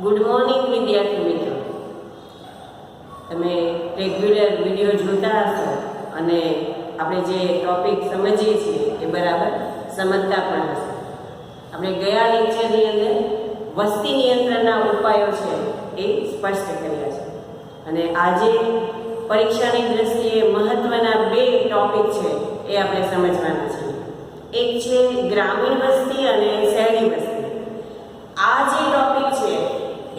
Good morning વિદ્યાર્થી મિત્રો, તમે રેગ્યુલર વિડીયો જોતા હશો અને આપણે જે ટોપિક સમજીએ છીએ એ બરાબર સમજતા પણ હશો. આપણે ગયા લેક્ચરની અંદર વસ્તી નિયંત્રણના ઉપાયો છે એ સ્પષ્ટ કર્યા છે અને આજે પરીક્ષાની દ્રષ્ટિએ મહત્વના બે ટોપિક છે એ આપણે સમજવાના છે. એક છે ગ્રામીણ વસ્તી અને શહેરી વસ્તી. આ જે ટોપિક છે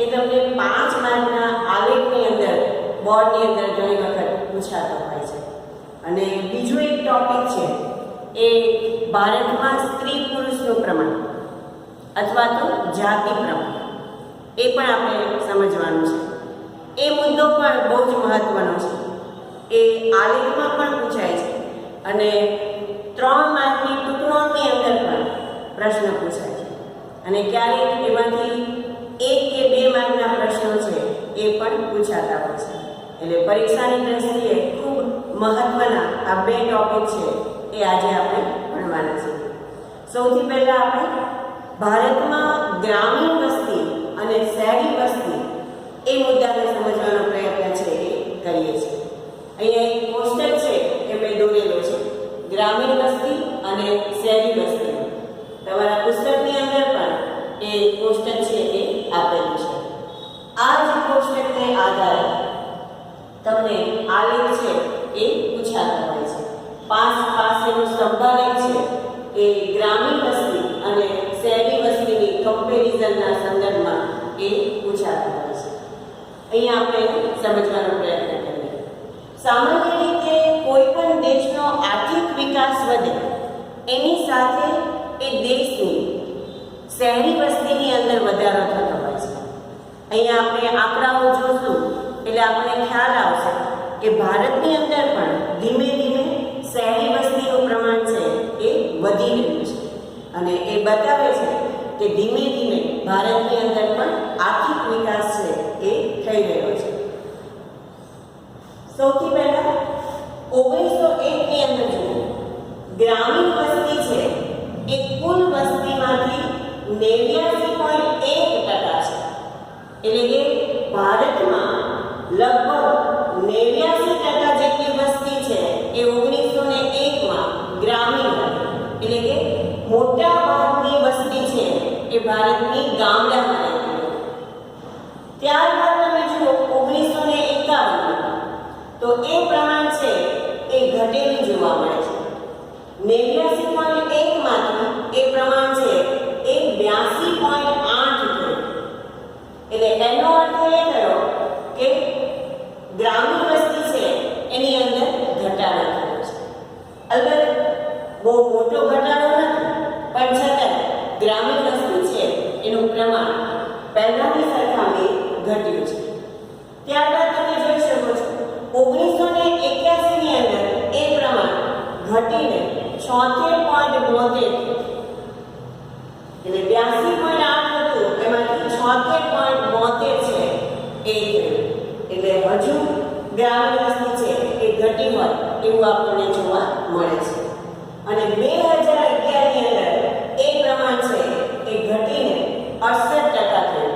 એ તમને 5 માર્કના આલેખની અંદર બોર્ડની અંદર ઘણી વખત પૂછાતો હોય છે. અને બીજો એક ટોપિક છે એ ભારતમાં સ્ત્રી પુરુષનું પ્રમાણ અથવા તો જાતિ પ્રમાણ, એ પણ આપણે સમજવાનું છે. એ મુદ્દો પણ બહુ જ મહત્વનો છે. એ આલેખમાં પણ પૂછાય છે અને 3 માર્કની ટૂંકનોટની અંદર પણ પ્રશ્ન પૂછાય છે અને ક્યારેક એમાંથી 1 કે 2 માર્કના પ્રશ્નો છે એ પણ પૂછાતા હોય છે. એટલે પરીક્ષાની દ્રષ્ટિએ ખૂબ મહત્વના આ બે ટોપિક છે એ આજે આપણે ભણવાના છે. સૌથી પહેલાં આપણે ભારતમાં ગ્રામીણ વસ્તી અને શહેરી વસ્તી એ મુદ્દાને સમજવાનો પ્રયત્ન છે એ કરીએ છીએ. અહીંયા એક કોષ્ટક છે એ મેં દોરેલો છે, ગ્રામીણ વસ્તી અને શહેરી વસ્તી. તમારા પુસ્તકની અંદર પણ એ કોષ્ટક છે એ આપેલું છે. આ જ કોષ્ટકને આધારે તમને આલેખ છે એ પૂછાતા હોય છે. પાસેનું સ્તંભાલેખ છે એ ગ્રામીણ વસ્તી અને શહેરી વસ્તીની કમ્પેરિઝનના સંદર્ભમાં એ પૂછાતા હોય છે. અહીંયા આપણે સમજવાનો પ્રયત્ન કરીએ. સામાન્ય રીતે કોઈ પણ દેશનો આર્થિક વિકાસ વધે એની સાથે એ દેશની શહેરી વસ્તીની અંદર વધારો થતો હોય છે. અહીંયા આપણે આંકડાઓ જોશું એટલે આપણને ખ્યાલ આવશે કે ભારતની અંદર પણ ધીમે ધીમે શહેરી વસ્તીનું પ્રમાણ છે એ વધી રહ્યું છે અને એ બતાવે છે કે ધીમે ધીમે ભારતની અંદર પણ આર્થિક વિકાસ છે એ થઈ રહ્યો છે. સૌથી પહેલા 1901 ની અંદર જુઓ, ગ્રામીણ વસ્તી છે એ કુલ વસ્તીમાંથી 89.1% છે. એટલે કે ભારતમાં લગભગ 89% જેટલી વસ્તી છે એ 1901માં ગ્રામીણ હતી. એટલે કે મોટા ભાગની વસ્તી છે એ ભારતની ગામડામાં રહેતી. ત્યારબાદ તમે જુઓ 1951 તો એ પ્રમાણ છે એ ઘટેલું જોવા મળે છે. 89.1 માંથી એ પ્રમાણ છે એ 82.8 થયું. એટલે એનો અર્થ એ થયો કે ગ્રામીણ વસ્તી છે એની અંદર ઘટાડો થયો છે. અલબત્ત બહુ મોટો ઘટાડો નથી, પણ છતાં ગ્રામીણ વસ્તી છે એનું પ્રમાણ પહેલાની સરખામણી ઘટ્યું છે. ત્યારબાદ તમે જોઈ શકો છો 1981 ની અંદર એ પ્રમાણ ઘટીને 76.72 એટલે 82.8 હતું એમાંથી 76.72 છે એ થયું. એટલે હજુ ગ્રામીણ વસ્તી છે એ ઘટી હોય એવું આપણને જોવા મળે છે. અને 2011 ની અંદર એ પ્રમાણ છે એ ઘટીને 68% થયું.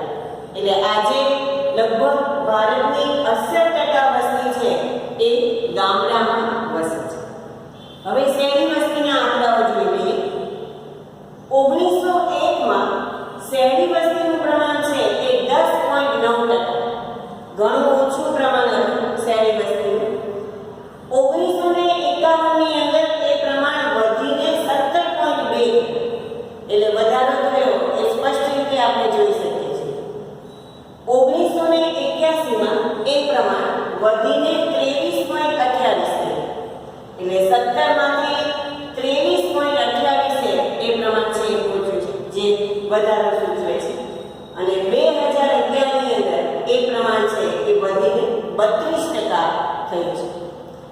એટલે આજે લગભગ ભારતની 68% વસ્તી છે એ ગામડામાં વસે છે. હવે શહેરી વસ્તીના આંકડાઓ જોઈ લઈએ. 1901માં શહેરી વસ્તીનું પ્રમાણ છે એ 10.9%, ઘણું ઓછું પ્રમાણ હતું શહેરી વસ્તીનું. 1951 ની અંદર એ પ્રમાણ વધીને 17.2, એટલે વધારો થયો એ સ્પષ્ટ રીતે આપણે જોઈ શકીએ છીએ. 1981માં એ પ્રમાણ વધીને 23.28 થયું. એટલે 17 માંથી 23.28 છે એ પ્રમાણ છે એ ઓછું છે, જે વધારો સૂચવે છે. અને 2011 ની અંદર એ પ્રમાણ છે એ વધીને 32% થયું છે.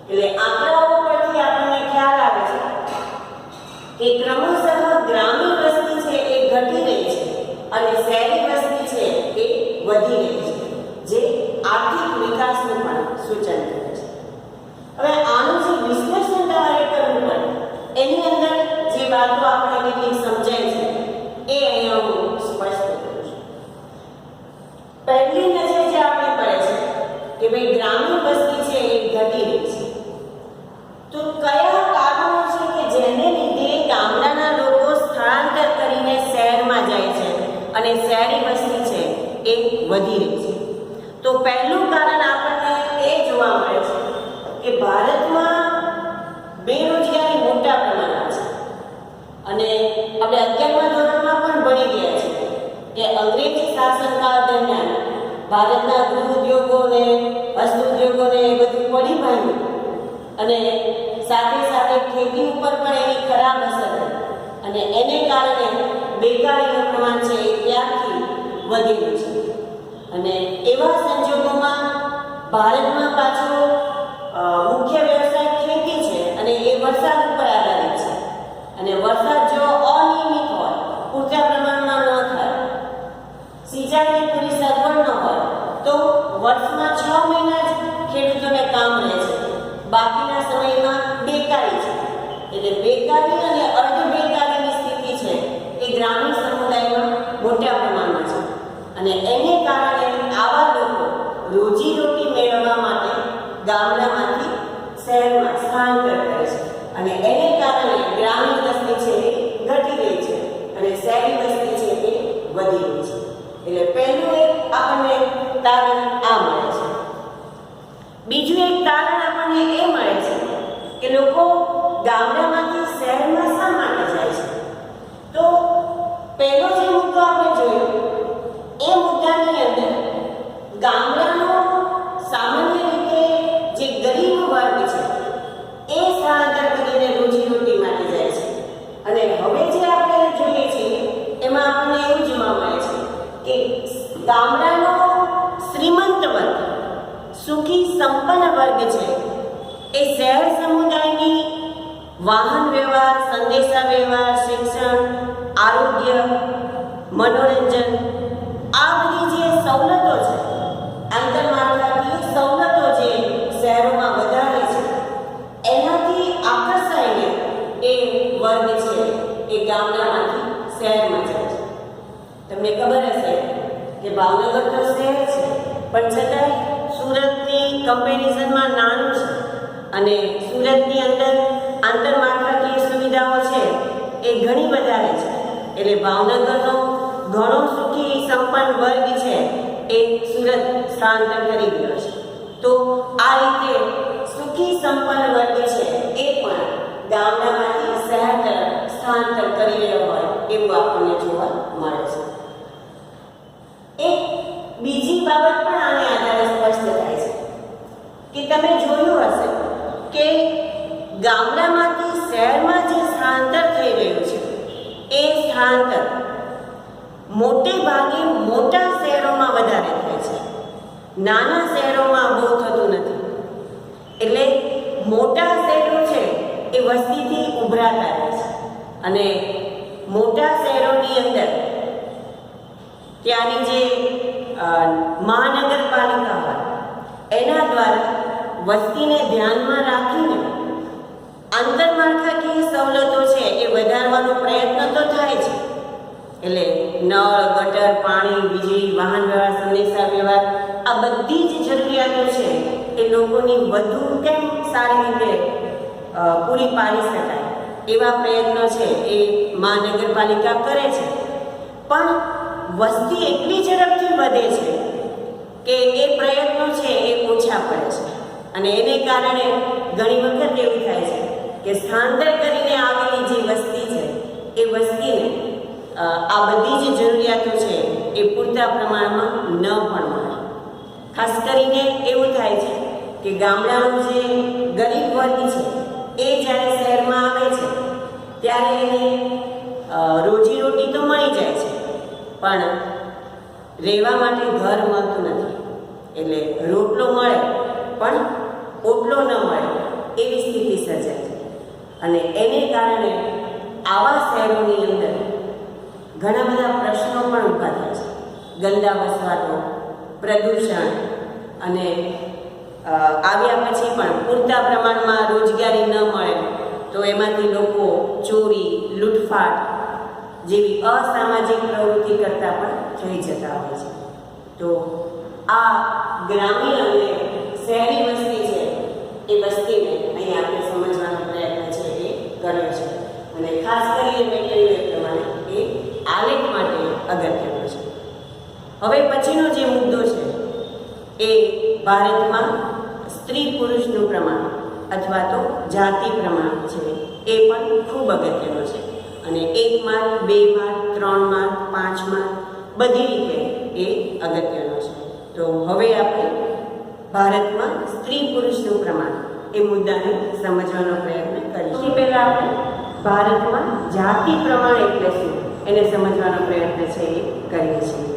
એટલે આંકડાઓ પરથી આપણને ખ્યાલ આવે છે કે ક્રમશઃ ગ્રામીણ વસ્તી છે એ ઘટી રહી છે અને શહેરી વસ્તી છે એ વધી રહી છે, જે આર્થિક વિકાસનું પણ સૂચન કરે છે. હવે આનું જે વિશ્લેષણ તમારે કરવું પડે એની અંદર જે વાતો આપણે કેટલીક સમજાય છે એ અહીંયા હું સ્પષ્ટ કરું છું. શહેરી વસ્તી છે એ વધી રહી છે. તો પહેલું કારણ આપણને એ જોવા મળે છે કે ભારતમાં બેરોજગારી મોટા પ્રમાણમાં છે. અને આપણે 11મા ધોરણમાં પણ ભણી ગયા છીએ કે અંગ્રેજી શાસનકાળ દરમિયાન ભારતના ગૃહ ઉદ્યોગોને, હસ્ત ઉદ્યોગોને એ બધું પડી ભાંગ્યું અને સાથે સાથે ખેતી ઉપર પણ એની ખરાબ અસર થઈ અને એને કારણે બેકારીનું પ્રમાણ છે એ ત્યારથી વધેલું છે. અને એવા સંજોગોમાં ભારતમાં પાછો મુખ્ય વ્યવસાય ખેતી છે અને એ વરસાદ ઉપર આધારિત છે. અને વરસાદ જો અનિયમિત હોય, પૂરતા પ્રમાણમાં ન થાય, સિંચાઈની પૂરી સગવડ ન હોય તો વર્ષમાં 6 મહિના જ ખેડૂતોને કામ રહે છે, બાકીના સમયમાં બેકારી છે. એટલે બેકારી અને અર્ધ બેકારીની સ્થિતિ છે એ ગ્રામીણ સમુદાયમાં મોટા પ્રમાણમાં છે. અને એને કારણે આવા લોકો રોજીરોટી મેળવવા માટે ગામડામાંથી શહેરમાં સ્થળાંતર કરે છે અને એને કારણે ગ્રામીણ વસ્તી છે એ ઘટી રહી છે અને શહેરી વસ્તી છે એ વધી રહી છે. એટલે પહેલું એક આપણને તારણ આ મળે છે. બીજું એક તારણ આપણને એ મળે છે કે લોકો ગામડામાંથી શહેરમાં શા માટે જાય છે. તો પહેલો જે મુદ્દો આપણે જોયો એ મુદ્દાની અંદર ગામડાનો સામાન્ય રીતે જે ગરીબ વર્ગ છે એ સ્થળાંતર કરીને રોજીરોટી માટે જાય છે. અને હવે જે આપણે જોઈએ છીએ એમાં આપણને એવું જોવા મળે છે કે ગામડાનો શ્રીમંત વર્ગ, સુખી સંપન્ન વર્ગ છે એ શહેર સમુદાયની વાહન વ્યવહાર, સંદેશા વ્યવહાર, શિક્ષણ, આરોગ્ય, મનોરંજન આ બધી જે સવલતો છે, આંતરમાળખાકીય સવલતો જે શહેરોમાં વધારે છે એનાથી આકર્ષાઈને એ વર્ગ છે એ ગામડામાંથી શહેરમાં જાય છે. તમને ખબર હશે કે ભાવનગર તો શહેર છે પણ છતાંય સુરતની કમ્પેરિઝનમાં નાનું છે અને સુરતની અંદર આંતરમાળખાકીય સુવિધાઓ છે એ ઘણી વધારે છે. એટલે ભાવનગરનો ઘણો સુખી સંપન્ન વર્ગ છે એ સુરત સ્થળાંતર કરી ગયો છે. તો આ રીતે સુખી સંપન્ન વર્ગ છે એ પણ ગામડામાંથી શહેર તરફ સ્થળાંતર કરી રહ્યો હોય એવું આપણને જોવા મળે છે. એક બીજી બાબત પણ આને આધારે સ્પષ્ટ થાય છે કે તમે જોયું હશે કે ગામડામાંથી શહેરમાં જે સ્થળાંતર થઈ રહ્યું છે એ સ્થળાંતર મોટે ભાગે મોટા શહેરોમાં વધારે થાય છે, નાના શહેરોમાં બહુ થતું નથી. એટલે મોટા શહેરો છે એ વસ્તીથી ઉભરાતા રહે છે અને મોટા શહેરોની અંદર ત્યાંની જે મહાનગરપાલિકા હોય એના દ્વારા વસ્તીને ધ્યાનમાં રાખીને આંતરમાળખાકીય સવલતો છે એ વધારવાનો પ્રયત્ન તો થાય છે. એટલે નળ, ગટર, પાણી, વીજળી, વાહન વ્યવહાર, સંદેશા વ્યવહાર આ બધી જ જરૂરિયાતો છે એ લોકોની વધુ કેમ સારી રીતે પૂરી પાડી શકાય એવા પ્રયત્નો છે એ મહાનગરપાલિકા કરે છે. પણ વસ્તી એટલી ઝડપથી વધે છે કે એ પ્રયત્નો છે એ ઓછા પડે છે અને એને કારણે ઘણી વખત એવું થાય છે કે સ્થળાંતર કરીને આવેલી જે વસ્તી છે એ વસ્તીને આ બધી જે જરૂરિયાતો છે એ પૂરતા પ્રમાણમાં ન પણ મળે. ખાસ કરીને એવું થાય છે કે ગામડાનો જે ગરીબ વર્ગ છે એ જ્યારે શહેરમાં આવે છે ત્યારે એને રોજીરોટી તો મળી જાય છે પણ રહેવા માટે ઘર મળતું નથી. એટલે રોટલો મળે પણ ઓટલો ન મળે એવી સ્થિતિ સર્જાય છે અને એને કારણે આવા શહેરોની અંદર ઘણા બધા પ્રશ્નો પણ ઊભા થાય છે. ગંદા વસવાટો, પ્રદૂષણ અને આવ્યા પછી પણ પૂરતા પ્રમાણમાં રોજગારી ન મળે તો એમાંથી લોકો ચોરી, લૂંટફાટ જેવી અસામાજિક પ્રવૃત્તિ કરતા પણ થઈ જતા હોય છે. તો આ ગ્રામીણ અને શહેરી વસ્તી છે એ વસ્તીને અહીં આપણે સમજવાનો પ્રયત્ન છે એ કર્યો છે અને ખાસ કરીને મેં કહ્યું એ પ્રમાણે એ આલેખ માટે અગત્યનું છે. હવે પછીનો જે મુદ્દો છે એ ભારતમાં સ્ત્રી પુરુષનું પ્રમાણ અથવા તો જાતિ પ્રમાણ છે એ પણ ખૂબ અગત્યનો છે અને 1 માર્ક 2 માર્ક 3 માર્ક 5 માર્ક બધી રીતે એ અગત્યનો છે. તો હવે આપણે ભારતમાં સ્ત્રી પુરુષનું પ્રમાણ એ મુદ્દાને સમજવાનો પ્રયત્ન કરીશું. સૌથી પહેલા આપણે ભારતમાં જાતિ પ્રમાણ એટલે શું એને સમજવાનો પ્રયત્ન છે એ કરીએ છીએ.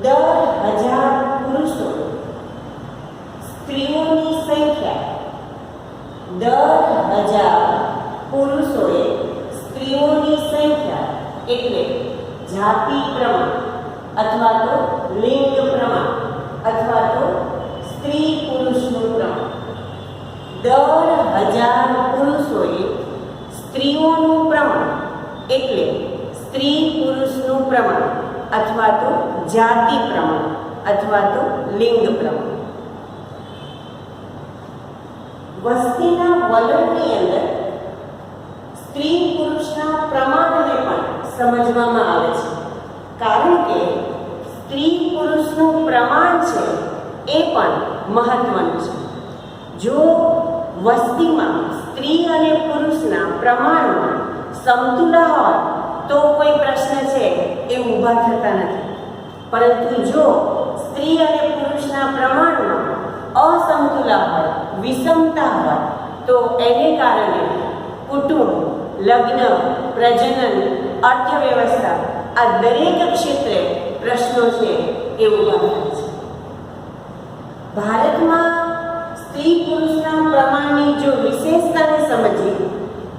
10,000 પુરુષો સ્ત્રીઓની સંખ્યા 10,000 પુરુષોએ સ્ત્રીઓની સંખ્યા એટલે જાતિ પ્રમાણ અથવા તો લિંગ પ્રમાણ અથવા તો સ્ત્રી પુરુષનું પ્રમાણ. 10,000 પુરુષોએ સ્ત્રીઓનું પ્રમાણ એટલે સ્ત્રી પુરુષનું પ્રમાણ અથવા તો જાતિ પ્રમાણ અથવા તો લિંગ પ્રમાણ. વસ્તીના વલણની અંદર સ્ત્રી પુરુષના પ્રમાણને પણ સમજવામાં આવે છે, કારણ કે સ્ત્રી પુરુષનું પ્રમાણ છે એ પણ મહત્વનું છે. જો વસ્તીમાં સ્ત્રી અને પુરુષના પ્રમાણમાં સમતુલા હોય તો કોઈ પ્રશ્ન છે એ ઊભા થતા નથી, પરંતુ જો સ્ત્રી અને પુરુષના પ્રમાણમાં અસમતુલા હોય, વિષમતા હોય તો એને કારણે કુટુંબ, લગ્ન, પ્રજનન, અર્થવ્યવસ્થા આ દરેક ક્ષેત્રે પ્રશ્નો છે એ ઊભા થાય છે. ભારતમાં સ્ત્રી પુરુષના પ્રમાણની જો વિશેષતાને સમજીએ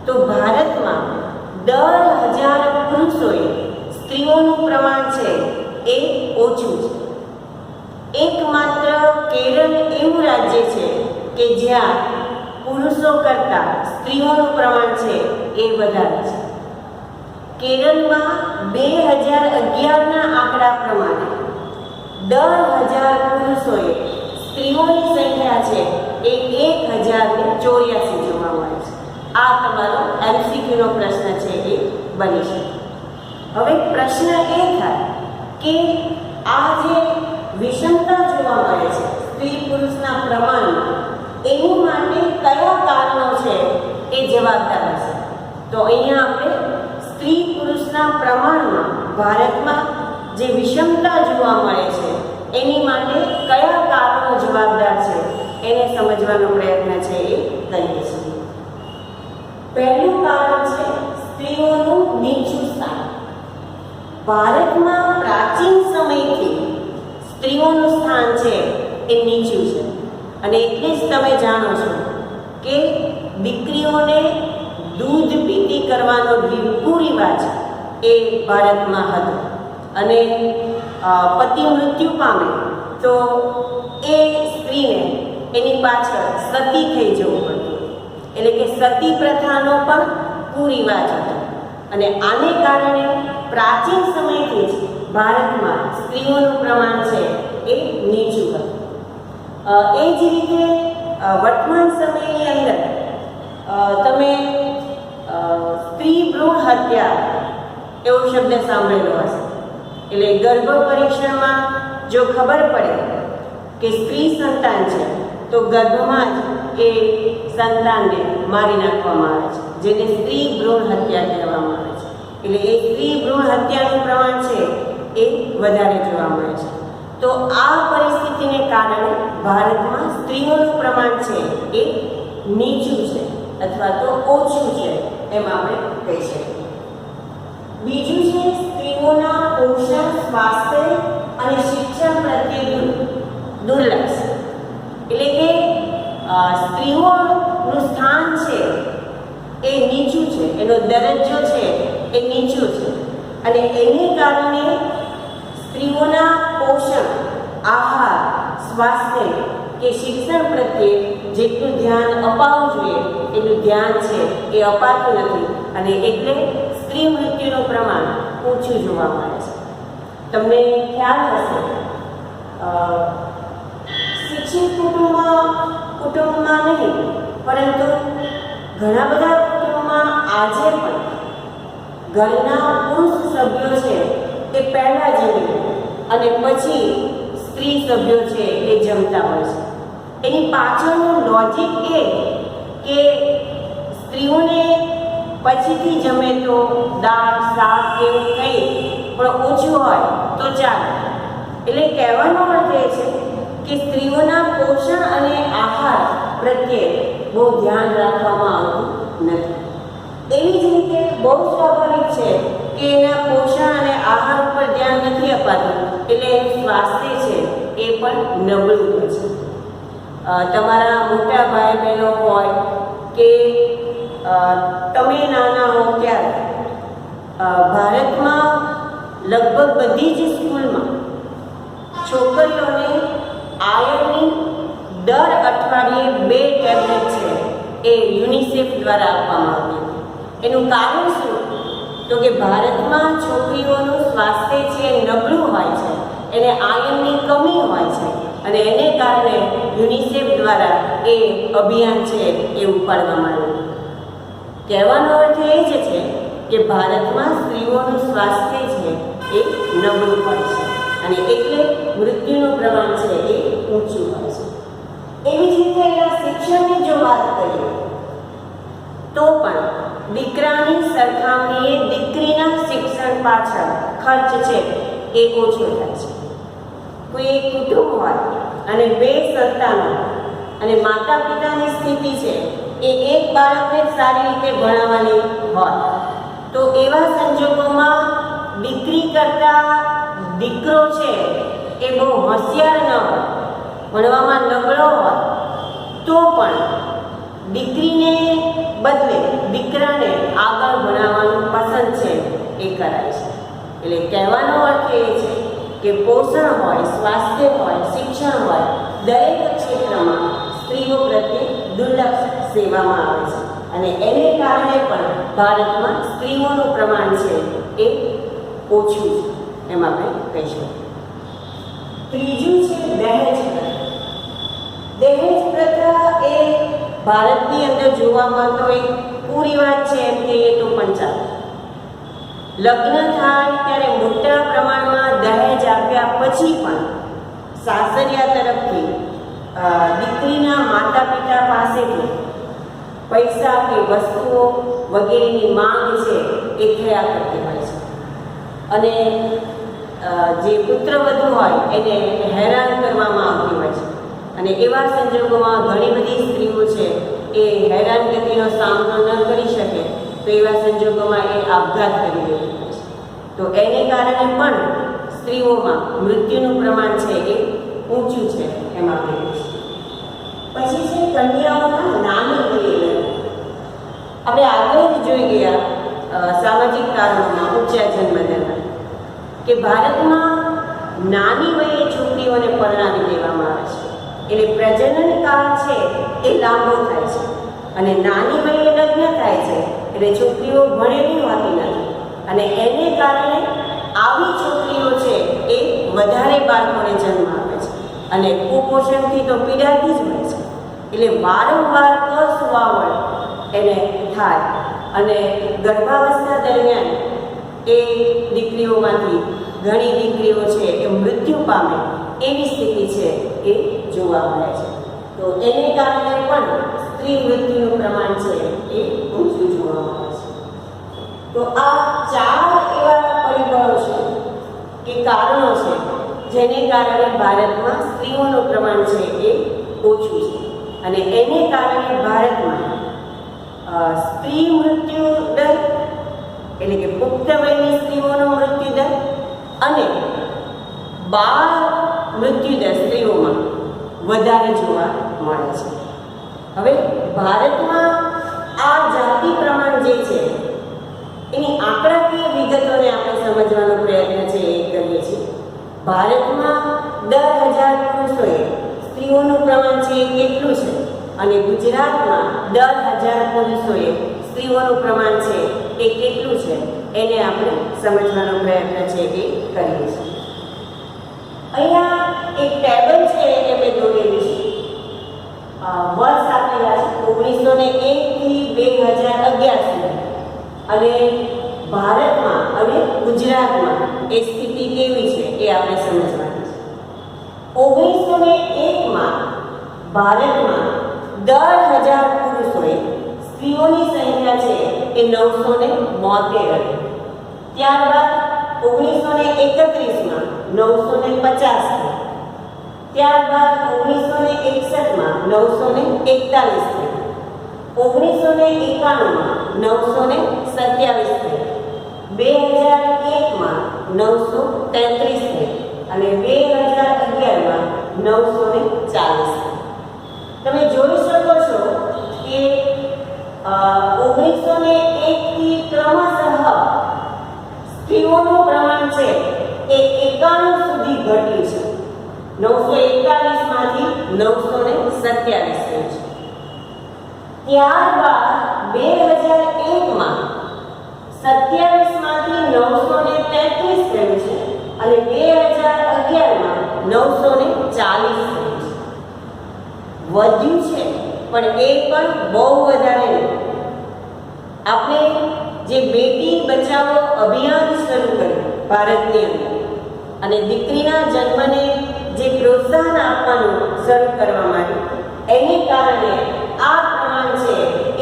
તો ભારતમાં 10,000 પુરુષોએ સ્ત્રીઓનું પ્રમાણ છે એ ઓછું છે. એકમાત્ર કેરળ એવું રાજ્ય છે કે જ્યાં પુરુષો કરતાં સ્ત્રીઓનું પ્રમાણ છે એ વધારે છે. કેરળમાં 2011ના આંકડા પ્રમાણે 10,000 પુરુષોએ સ્ત્રીઓની સંખ્યા છે એ 1,084 જોવા મળે છે. આ તમારો MCQ નો પ્રશ્ન છે એ બની શકે. હવે પ્રશ્ન એ થાય કે આ જે વિષમતા જોવા મળે છે સ્ત્રી પુરુષના પ્રમાણમાં, એની માટે કયા કારણો છે એ જવાબદાર હશે. તો અહીંયા આપણે સ્ત્રી પુરુષના પ્રમાણમાં ભારતમાં જે વિષમતા જોવા મળે છે એની માટે કયા કારણો જવાબદાર છે એને સમજવાનો પ્રયત્ન છે એ કરીએ છીએ. પહેલું કારણ છે સ્ત્રીઓનું નીચું સ્થાન. ભારતમાં પ્રાચીન સમયથી સ્ત્રીઓનું સ્થાન છે એ નીચું છે અને એટલે જ તમે જાણો છો કે દીકરીઓને દૂધ પીતી કરવાનો કુરિવાજ એ ભારતમાં હતો અને પતિ મૃત્યુ પામે તો એ સ્ત્રીને એની પાછળ સતી થઈ જવું પડતું, એટલે કે સતી પ્રથાનો પણ કુરિવાજ હતો અને આને કારણે પ્રાચીન સમયથી જ ભારતમાં સ્ત્રીઓનું પ્રમાણ છે એ નીચું હતું. એ જ રીતે વર્તમાન સમયની અંદર તમે સ્ત્રી ભ્રૂણ હત્યા એવો શબ્દ સાંભળેલો હશે. એટલે ગર્ભ પરીક્ષણમાં જો ખબર પડે કે સ્ત્રી સંતાન છે તો ગર્ભમાં જ એ સંતાનને મારી નાખવામાં આવે છે, જેને સ્ત્રી ભ્રૂણ હત્યા કહેવામાં આવે છે. એટલે એ સ્ત્રી ભ્રૂણ હત્યાનું પ્રમાણ છે એ વધારે જોવા મળે છે. તો આ પરિસ્થિતિને કારણે ભારતમાં સ્ત્રીઓનું પ્રમાણ છે એ નીચું છે અથવા તો ઓછું છે એમ આપણે કહી શકીએ. બીજું છે સ્ત્રીઓના પોષણ, સ્વાસ્થ્ય અને શિક્ષણ પ્રત્યે દુર્લક્ષ. એટલે કે સ્ત્રીઓનું સ્થાન છે એ નીચું છે, એનો દરજ્જો છે એ નીચું છે અને એને કારણે સ્ત્રીઓના પોષણ, આહાર, સ્વાસ્થ્ય કે શિક્ષણ પ્રત્યે જેટલું ધ્યાન અપાવવું જોઈએ એટલું ધ્યાન છે એ અપાતું નથી અને એટલે સ્ત્રી મૃત્યુનું પ્રમાણ ઓછું જોવા મળે છે. તમને ખ્યાલ હશે શિક્ષિત કુટુંબમાં નહીં પરંતુ ઘણા બધા કુટુંબમાં આજે પણ ઘરના પુરુષ સભ્યો છે એ પહેલા જમે અને પછી સ્ત્રી સભ્યો છે એ જમતા હોય છે. એની પાછળનું લોજિક એ કે સ્ત્રીઓને પછીથી જમે તો દાળ શાક એવું કંઈ પણ ઓછું હોય તો ચાલે. એટલે કહેવાનો અર્થ એ છે કે સ્ત્રીઓના પોષણ અને આહાર પ્રત્યે બહુ ધ્યાન રાખવામાં આવતું નથી. એવી જ રીતે બહુ સ્વાભાવિક છે કે એના પોષણ અને આહાર ઉપર ધ્યાન નથી અપાતું એટલે એનું સ્વાસ્થ્ય છે એ પણ નબળું હોય છે. તમારા મોટા ભાઈ બહેનો હોય કે તમે નાના હો ત્યારે ભારતમાં લગભગ બધી જ સ્કૂલમાં છોકરીઓને આયર્નની દર અઠવાડિયે 2 ટેબ્લેટ છે એ યુનિસેફ દ્વારા આપવામાં આવતી. એનું કારણ શું? તો કે ભારતમાં છોકરીઓનું સ્વાસ્થ્ય છે એ નબળું હોય છે, એને આયર્નની કમી હોય છે અને એને કારણે યુનિસેફ દ્વારા એ અભિયાન છે એ ઉપાડવામાં આવ્યું. કહેવાનો અર્થ એ જ છે કે ભારતમાં સ્ત્રીઓનું સ્વાસ્થ્ય છે એ નબળું હોય છે અને એટલે મૃત્યુનું પ્રમાણ છે એ ઊંચું હોય છે. એવી જ રીતે એના શિક્ષણની જો વાત કરીએ તો પણ દીકરાની સરખામણીએ દીકરીના શિક્ષણ પાછળ ખર્ચ છે એ ઓછો થાય છે. કોઈ એક કુટુંબ હોય અને 2 સંતાનો અને માતા પિતાની સ્થિતિ છે એ એક બાળકને સારી રીતે ભણાવવાની હોય તો એવા સંજોગોમાં દીકરી કરતાં દીકરો છે એ બહુ હોશિયાર ન હોય, ભણવામાં નબળો હોય તો પણ દીકરીને બદલે દીકરાને આગળ ભણાવવાનું પસંદ છે એ કરાય છે. એટલે કહેવાનો અર્થ એ છે કે પોષણ હોય, સ્વાસ્થ્ય હોય, શિક્ષણ હોય, દરેક ક્ષેત્રમાં સ્ત્રીઓ પ્રત્યે દુર્લક્ષ સેવામાં આવે છે અને એને કારણે પણ ભારતમાં સ્ત્રીઓનું પ્રમાણ છે એ ઓછું છે એમ આપણે કહી શકીએ. ત્રીજું છે દહેજ પ્રથા. દહેજ પ્રથા એ ભારતની અંદર જોવા મળતો એક પૂરી વાત છે એમ કહીએ તો પણ ચાલે. લગ્ન થાય ત્યારે મોટા પ્રમાણમાં દહેજ આપ્યા પછી પણ સાસરિયા તરફથી દીકરીના માતા પિતા પાસેથી પૈસા કે વસ્તુઓ વગેરેની માંગ છે એ થયા કરતી હોય છે અને જે પુત્રવધુ હોય એને હેરાન કરવામાં આવતી હોય છે અને એવા સંજોગોમાં ઘણી બધી સ્ત્રીઓ છે એ હેરાનગતિનો સામનો ન કરી શકે તો એવા સંજોગોમાં એ આપઘાત કરી દેતી હોય છે. તો એને કારણે પણ સ્ત્રીઓમાં મૃત્યુનું પ્રમાણ છે એ ઊંચું છે એમ આપણે કહીએ. પછી છે કન્યાઓના નાની વયે. આપણે આગળ જ જોઈ ગયા સામાજિક કારણોમાં ઊંચા જન્મદરના કે ભારતમાં નાની વયે છોકરીઓને પરણાવી દેવામાં આવે છે એટલે પ્રજનન કાળ છે એ લાંબો થાય છે અને નાની વયે લગ્ન થાય છે એટલે છોકરીઓ ભણેલી હોતી નથી અને એને કારણે આવી છોકરીઓ છે એ વધારે બાળકોને જન્મ આપે છે અને કુપોષણથી તો પીડાતી જ હોય છે. એટલે વારંવાર અસુવાવડ એને થાય અને ગર્ભાવસ્થા દરમિયાન એ દીકરીઓમાંથી ઘણી દીકરીઓ છે એ મૃત્યુ પામે એવી સ્થિતિ છે એ જોવા મળે છે. તો એને કારણે પણ સ્ત્રી મૃત્યુનું પ્રમાણ છે એ ઊંચું જોવા મળે છે. તો આ 4 એવા પરિબળો છે કે કારણો છે જેને કારણે ભારતમાં સ્ત્રીઓનું પ્રમાણ છે એ ઓછું છે અને એને કારણે ભારતમાં સ્ત્રી મૃત્યુ દર એટલે કે પુખ્ત વયની સ્ત્રીઓનો મૃત્યુ દર અને બાળ મૃત્યુ દર સ્ત્રીઓમાં વધારે જોવા મળે છે. હવે ભારતમાં આ જાતિ પ્રમાણ જે છે એની આંકડાકીય વિગતોને આપણે સમજવાનો પ્રયત્ન છે એ કરીએ છીએ. ભારતમાં 10,000 પુરુષોએ સ્ત્રીઓનું પ્રમાણ છે એ કેટલું છે અને ગુજરાતમાં 10,000 પુરુષોએ સ્ત્રીઓનું પ્રમાણ છે એ કેટલું છે એને આપણે સમજવાનો પ્રયત્ન છે એ કરીએ છીએ. અહીંયા એક ટેબલ છે એ મેં દોરેલું છે. વર્ષ આપેલા છે 1901 થી 2011 સુધી અને ભારતમાં અને ગુજરાતમાં એ સ્થિતિ કેવી છે એ આપણે સમજવાની છે. 1901માં ભારતમાં 10,000 પુરુષોએ સ્ત્રીઓની સંખ્યા છે એ 972 હતી. ત્યારબાદ 1931માં 950 થઈ. ત્યારબાદ 1961માં 941 થઈ. 1991માં 927 થઈ. 2001માં 933 થઈ અને 2011માં 940 થઈ. તમે જોઈ શકો છો કે 1901 થી ક્રમશઃ સ્ત્રીઓનું પ્રમાણ છે એ 91 સુધી ઘટ્યું છે. 941 માંથી 927 થયું છે. ત્યારબાદ 2001માં 27 માંથી 933 થયું છે અને 2011માં 940 થયું છે. વધ્યું છે પણ એ પણ બહુ વધારે નહીં. આપણે જે બેટી બચાવો અભિયાન શરૂ કર્યું ભારતની અંદર અને દીકરીના જન્મને જે પ્રોત્સાહન આપવાનું શરૂ કરવામાં આવ્યું એને કારણે આ પ્રમાણ છે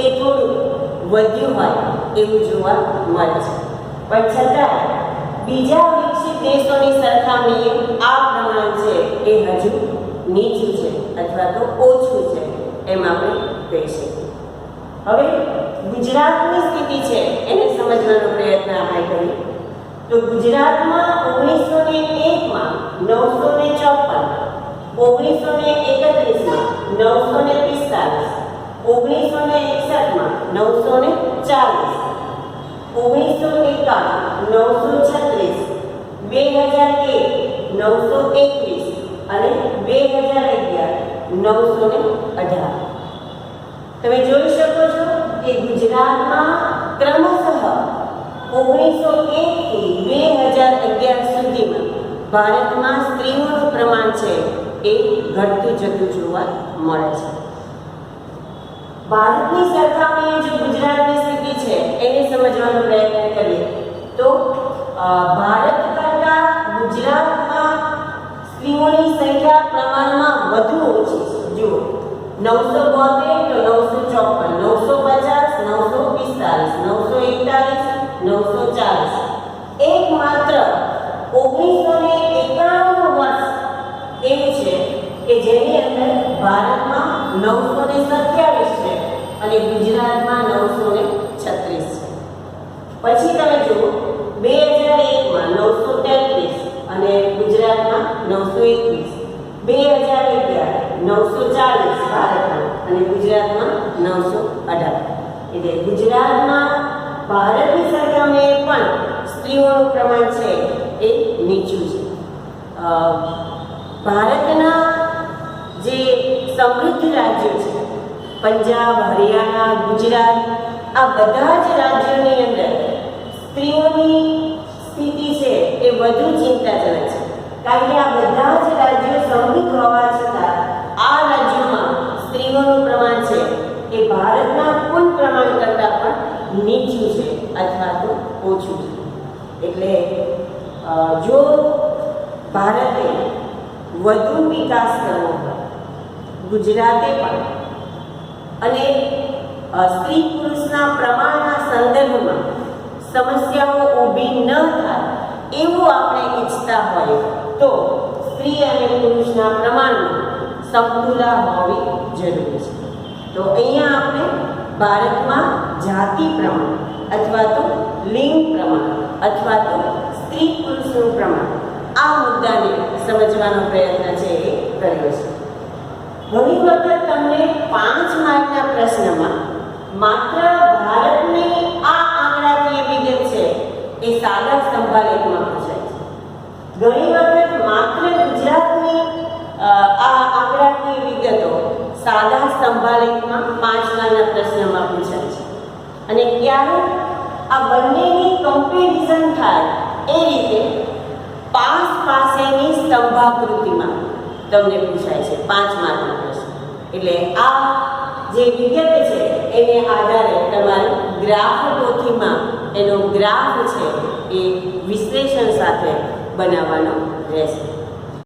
એ થોડું વધ્યું હોય એવું જોવા મળે છે. પણ છતાં બીજા વિકસિત દેશોની સરખામણીએ આ પ્રમાણ છે એ હજુ નીચું છે અથવા તો ઓછું છે એમ આપણે કહી શકીએ. હવે ગુજરાતની સ્થિતિ છે એને સમજવાનો પ્રયત્ન આપણે કરીએ તો ગુજરાતમાં 1901માં 954, 1931માં 945, 1961માં 940, 1991 936, 2001 921 અને 2011 918. તમે જોઈ શકો છો કે ગુજરાતમાં ક્રમશઃ 1901 થી 2011 સુધીમાં ભારતમાં સ્ત્રીઓનું પ્રમાણ છે એ ઘટતું જતું જોવા મળે છે. ભારતની સરખામણીએ જો ગુજરાતની સ્થિતિ છે એને સમજવાનો પ્રયત્ન કરીએ તો ભારત કરતાં ગુજરાતમાં સ્ત્રીઓની સંખ્યા પ્રમાણમાં વધુ ઓછી છે. જુઓ 972 તો 954, 950, 945, 941, 940. એકમાત્ર 1991 વર્ષ એવું છે કે જેની અંદર ભારતમાં 927 છે અને ગુજરાતમાં 936 છે. પછી તમે જુઓ 2001માં 933 અને ગુજરાતમાં 921, 2011 940 ભારતમાં અને ગુજરાતમાં 918. એટલે ગુજરાતમાં ભારતની સરખામણીએ પણ સ્ત્રીઓનું પ્રમાણ છે એ નીચું છે. ભારતના જે સમૃદ્ધ રાજ્યો છે પંજાબ, હરિયાણા, ગુજરાત આ બધા જ રાજ્યોની અંદર સ્ત્રીઓની સ્થિતિ છે એ વધુ ચિંતાજનક છે. કારણ કે આ બધા જ રાજ્યો સમૃદ્ધ હોવા છતાં આ રાજ્યોમાં સ્ત્રીઓનું પ્રમાણ છે એ ભારતના કુલ પ્રમાણ કરતાં પણ નીચું છે અથવા તો ઓછું છે. એટલે જો ભારતે વધુ વિકાસ કરવો હોય ગુજરાતે પણ અને સ્ત્રી પુરુષના પ્રમાણના સંદર્ભમાં સમસ્યાઓ ઊભી ન થાય એવું આપણે ઈચ્છતા હોય તો સ્ત્રી અને પુરુષના પ્રમાણમાં સમતુલા હોવી જરૂરી છે. તો અહીંયા આપણે ભારતમાં જાતિ પ્રમાણ અથવા તો લિંગ પ્રમાણ અથવા તો સ્ત્રી પુરુષનું પ્રમાણ આ મુદ્દાને સમજવાનો પ્રયત્ન છે એ કર્યો છે. ઘણી વખત તમને 5 માર્કના પ્રશ્નમાં માત્ર ભારતની આ આંકડાકીય વિગત છે એ સાદા સ્તંભાલેખમાં પૂછાય છે. ઘણી વખત માત્ર ગુજરાતની આ આંકડાકીય વિગતો સાદા સ્તંભાલેખમાં 5 માર્કના પ્રશ્નમાં પૂછાય છે અને ક્યારેક આ બંનેની કમ્પેરિઝન થાય એ રીતે પાસ પાસેની સ્તંભાકૃતિમાં તમને પૂછાય છે 5 માર્કના પ્રશ્ન. એટલે આ જે વિગત છે એને આધારે તમારે ગ્રાફ પોથીમાં એનો ગ્રાફ છે એ વિશ્લેષણ સાથે બનાવવાનો રહેશે.